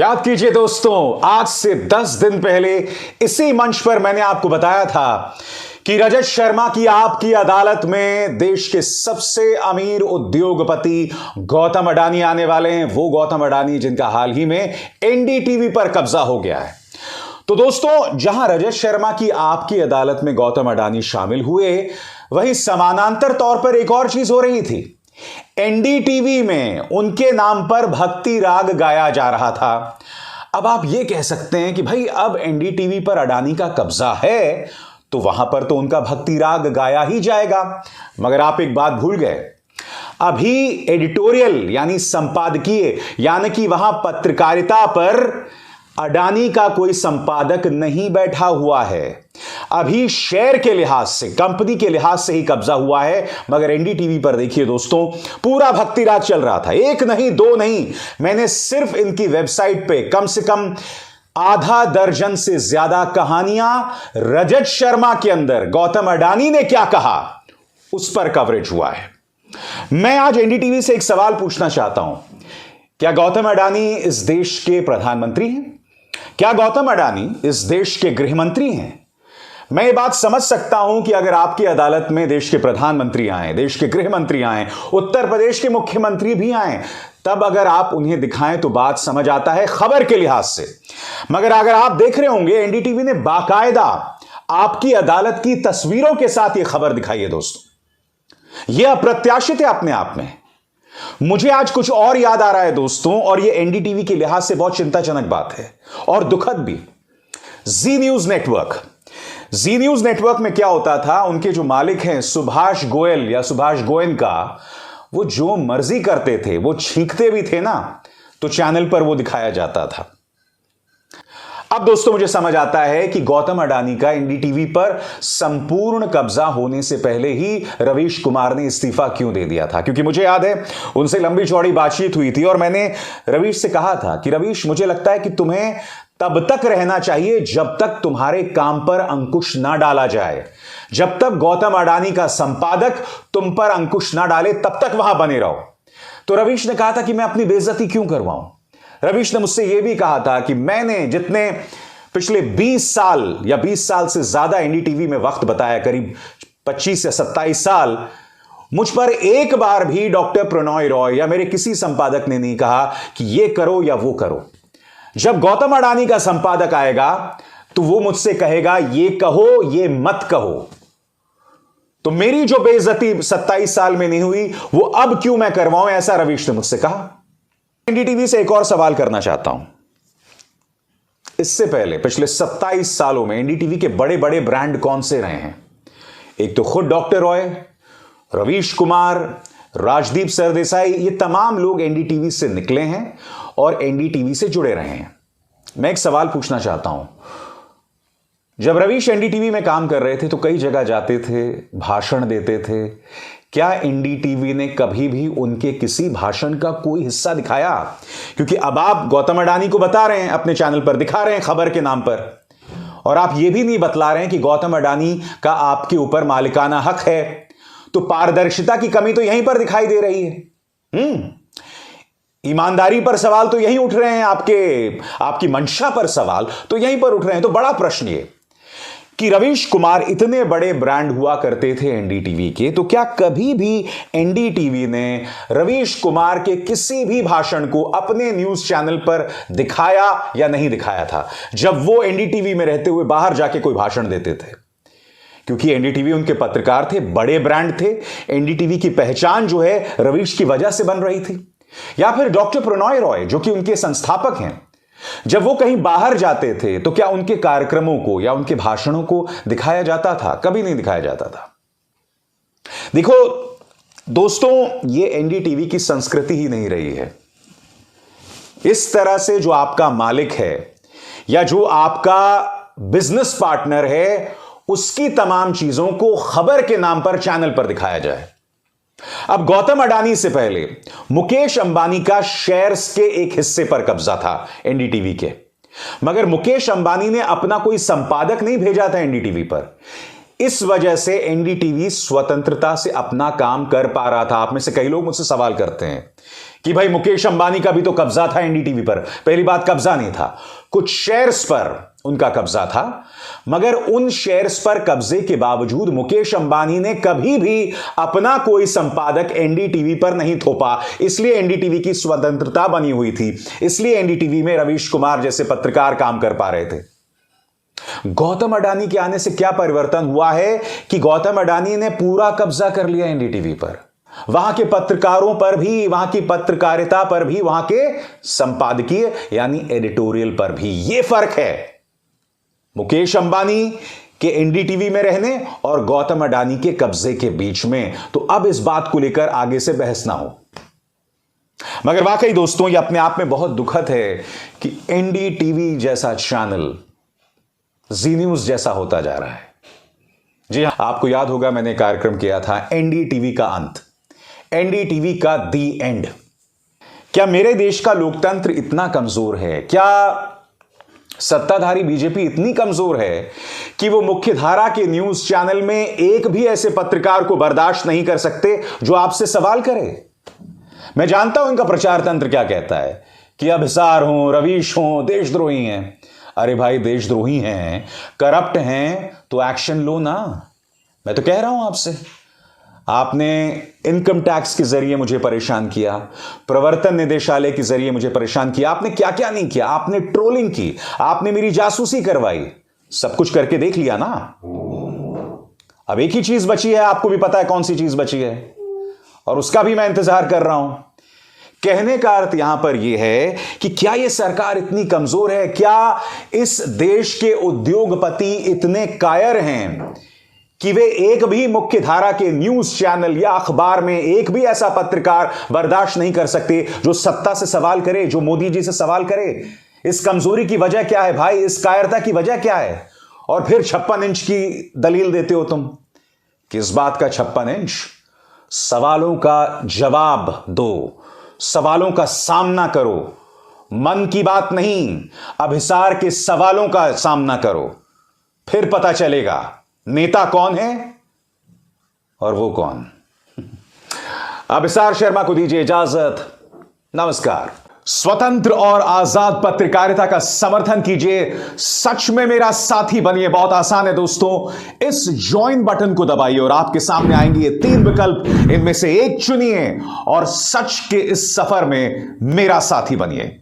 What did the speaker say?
याद कीजिए दोस्तों, आज से 10 दिन पहले इसी मंच पर मैंने आपको बताया था कि रजत शर्मा की आपकी अदालत में देश के सबसे अमीर उद्योगपति गौतम अडानी आने वाले हैं। वो गौतम अडानी जिनका हाल ही में एनडीटीवी पर कब्जा हो गया है। तो दोस्तों, जहां रजत शर्मा की आपकी अदालत में गौतम अडानी शामिल हुए, वहीं समानांतर तौर पर एक और चीज हो रही थी। एनडीटीवी में उनके नाम पर भक्ति राग गाया जा रहा था। अब आप यह कह सकते हैं कि भाई अब एनडीटीवी पर अडानी का कब्जा है तो वहां पर तो उनका भक्ति राग गाया ही जाएगा। मगर आप एक बात भूल गए, अभी एडिटोरियल यानी संपादकीय यानी कि वहां पत्रकारिता पर अडानी का कोई संपादक नहीं बैठा हुआ है। अभी शेयर के लिहाज से, कंपनी के लिहाज से ही कब्जा हुआ है। मगर एनडीटीवी पर देखिए दोस्तों, पूरा भक्ति राग चल रहा था। एक नहीं, दो नहीं, मैंने सिर्फ इनकी वेबसाइट पे कम से कम आधा दर्जन से ज्यादा कहानियां रजत शर्मा के अंदर गौतम अडानी ने क्या कहा उस पर कवरेज हुआ है। मैं आज एनडीटीवी से एक सवाल पूछना चाहता हूं, क्या गौतम अडानी इस देश के प्रधानमंत्री हैं? क्या गौतम अडानी इस देश के गृह मंत्री हैं? मैं ये बात समझ सकता हूं कि अगर आपकी अदालत में देश के प्रधानमंत्री आए, देश के गृह मंत्री आए, उत्तर प्रदेश के मुख्यमंत्री भी आए, तब अगर आप उन्हें दिखाएं तो बात समझ आता है खबर के लिहाज से। मगर अगर आप देख रहे होंगे, एनडीटीवी ने बाकायदा आपकी अदालत की तस्वीरों के साथ यह खबर दिखाई है। दोस्तों, यह अप्रत्याशित है अपने आप में। मुझे आज कुछ और याद आ रहा है दोस्तों, और यह एनडीटीवी के लिहाज से बहुत चिंताजनक बात है और दुखद भी। जी न्यूज नेटवर्क में क्या होता था, उनके जो मालिक हैं सुभाष गोयल या सुभाष गोयनका, वो जो मर्जी करते थे, वो छींकते भी थे ना, तो चैनल पर वो दिखाया जाता था। अब दोस्तों, मुझे समझ आता है कि गौतम अडानी का एनडीटीवी पर संपूर्ण कब्जा होने से पहले ही रवीश कुमार ने इस्तीफा क्यों दे दिया था। क्योंकि मुझे याद है उनसे लंबी चौड़ी बातचीत हुई थी और मैंने रवीश से कहा था कि रवीश, मुझे लगता है कि तुम्हें तब तक रहना चाहिए जब तक तुम्हारे काम पर अंकुश ना डाला जाए। जब तक गौतम अडानी का संपादक तुम पर अंकुश ना डाले तब तक वहां बने रहो। तो रवीश ने कहा था कि मैं अपनी बेइज्जती क्यों करवाऊं। रवीश ने मुझसे यह भी कहा था कि मैंने जितने पिछले 20 साल या 20 साल से ज्यादा एनडीटीवी में वक्त बताया, करीब 25 या 27 साल, मुझ पर एक बार भी डॉक्टर प्रणॉय रॉय या मेरे किसी संपादक ने नहीं कहा कि यह करो या वो करो। जब गौतम अडानी का संपादक आएगा तो वो मुझसे कहेगा ये कहो, ये मत कहो। तो मेरी जो बेइज्जती 27 साल में नहीं हुई, वो अब क्यों मैं करवाऊं, ऐसा रवीश ने मुझसे कहा। एनडीटीवी से एक और सवाल करना चाहता हूं। इससे पहले पिछले 27 सालों में एनडीटीवी के बड़े बड़े ब्रांड कौन से रहे हैं? एक तो खुद डॉक्टर रॉय, रवीश कुमार, राजदीप सरदेसाई, ये तमाम लोग एनडीटीवी से निकले हैं और एनडीटीवी से जुड़े रहे हैं। मैं एक सवाल पूछना चाहता हूं, जब रवीश एनडीटीवी में काम कर रहे थे तो कई जगह जाते थे, भाषण देते थे। क्या एनडीटीवी ने कभी भी उनके किसी भाषण का कोई हिस्सा दिखाया? क्योंकि अब आप गौतम अडानी को बता रहे हैं, अपने चैनल पर दिखा रहे हैं खबर के नाम पर, और आप यह भी नहीं बतला रहे हैं कि गौतम अडानी का आपके ऊपर मालिकाना हक है। तो पारदर्शिता की कमी तो यहीं पर दिखाई दे रही है। ईमानदारी पर सवाल तो यहीं उठ रहे हैं, आपकी मंशा पर सवाल तो यहीं पर उठ रहे हैं। तो बड़ा प्रश्न ये कि रवीश कुमार इतने बड़े ब्रांड हुआ करते थे एनडीटीवी के, तो क्या कभी भी एनडीटीवी ने रवीश कुमार के किसी भी भाषण को अपने न्यूज चैनल पर दिखाया या नहीं दिखाया था, जब वो एनडीटीवी में रहते हुए बाहर जाके कोई भाषण देते थे? क्योंकि एनडीटीवी उनके पत्रकार थे, बड़े ब्रांड थे। एनडीटीवी की पहचान जो है रवीश की वजह से बन रही थी। या फिर डॉक्टर प्रणॉय रॉय जो कि उनके संस्थापक हैं, जब वो कहीं बाहर जाते थे तो क्या उनके कार्यक्रमों को या उनके भाषणों को दिखाया जाता था? कभी नहीं दिखाया जाता था। देखो दोस्तों, ये एनडीटीवी की संस्कृति ही नहीं रही है। इस तरह से जो आपका मालिक है या जो आपका बिजनेस पार्टनर है, उसकी तमाम चीजों को खबर के नाम पर चैनल पर दिखाया जाए। अब गौतम अडानी से पहले मुकेश अंबानी का शेयर्स के एक हिस्से पर कब्जा था एनडीटीवी के, मगर मुकेश अंबानी ने अपना कोई संपादक नहीं भेजा था एनडीटीवी पर। इस वजह से एनडीटीवी स्वतंत्रता से अपना काम कर पा रहा था। आप में से कई लोग मुझसे सवाल करते हैं कि भाई मुकेश अंबानी का भी तो कब्जा था एनडीटीवी पर। पहली बात, कब्जा नहीं था, कुछ शेयर्स पर उनका कब्जा था, मगर उन शेयर्स पर कब्जे के बावजूद मुकेश अंबानी ने कभी भी अपना कोई संपादक एनडीटीवी पर नहीं थोपा। इसलिए एनडीटीवी की स्वतंत्रता बनी हुई थी, इसलिए एनडीटीवी में रवीश कुमार जैसे पत्रकार काम कर पा रहे थे। गौतम अडानी के आने से क्या परिवर्तन हुआ है कि गौतम अडानी ने पूरा कब्जा कर लिया एनडीटीवी पर, वहां के पत्रकारों पर भी, वहां की पत्रकारिता पर भी, वहां के संपादकीय यानी एडिटोरियल पर भी। यह फर्क है मुकेश अंबानी के एनडीटीवी में रहने और गौतम अडानी के कब्जे के बीच में। तो अब इस बात को लेकर आगे से बहस ना हो। मगर वाकई दोस्तों, यह अपने आप में बहुत दुखद है कि एनडीटीवी जैसा चैनल जी न्यूज जैसा होता जा रहा है। जी हां, आपको याद होगा मैंने कार्यक्रम किया था एनडीटीवी का अंत, एनडीटीवी का दी एंड। क्या मेरे देश का लोकतंत्र इतना कमजोर है? क्या सत्ताधारी बीजेपी इतनी कमजोर है कि वो मुख्यधारा के न्यूज चैनल में एक भी ऐसे पत्रकार को बर्दाश्त नहीं कर सकते जो आपसे सवाल करे? मैं जानता हूं इनका प्रचार तंत्र क्या कहता है कि अभिसार हो, रवीश हो, देशद्रोही हैं। अरे भाई, देशद्रोही हैं, करप्ट हैं तो एक्शन लो ना। मैं तो कह रहा हूं आपसे, आपने इनकम टैक्स के जरिए मुझे परेशान किया, प्रवर्तन निदेशालय के जरिए मुझे परेशान किया, आपने क्या क्या नहीं किया। आपने ट्रोलिंग की, आपने मेरी जासूसी करवाई, सब कुछ करके देख लिया ना। अब एक ही चीज बची है, आपको भी पता है कौन सी चीज बची है, और उसका भी मैं इंतजार कर रहा हूं। कहने का अर्थ यहां पर यह है कि क्या यह सरकार इतनी कमजोर है? क्या इस देश के उद्योगपति इतने कायर हैं कि वे एक भी मुख्य धारा के न्यूज चैनल या अखबार में एक भी ऐसा पत्रकार बर्दाश्त नहीं कर सकते जो सत्ता से सवाल करे, जो मोदी जी से सवाल करे? इस कमजोरी की वजह क्या है भाई? इस कायरता की वजह क्या है? और फिर 56 इंच की दलील देते हो तुम। किस बात का 56 इंच? सवालों का जवाब दो, सवालों का सामना करो, मन की बात नहीं, अभिसार के सवालों का सामना करो, फिर पता चलेगा नेता कौन है और वो कौन। अभिसार शर्मा को दीजिए इजाजत। नमस्कार। स्वतंत्र और आजाद पत्रकारिता का समर्थन कीजिए, सच में मेरा साथी बनिए। बहुत आसान है दोस्तों, इस ज्वाइन बटन को दबाइए और आपके सामने आएंगे ये 3 विकल्प, इनमें से एक चुनिए और सच के इस सफर में मेरा साथी बनिए।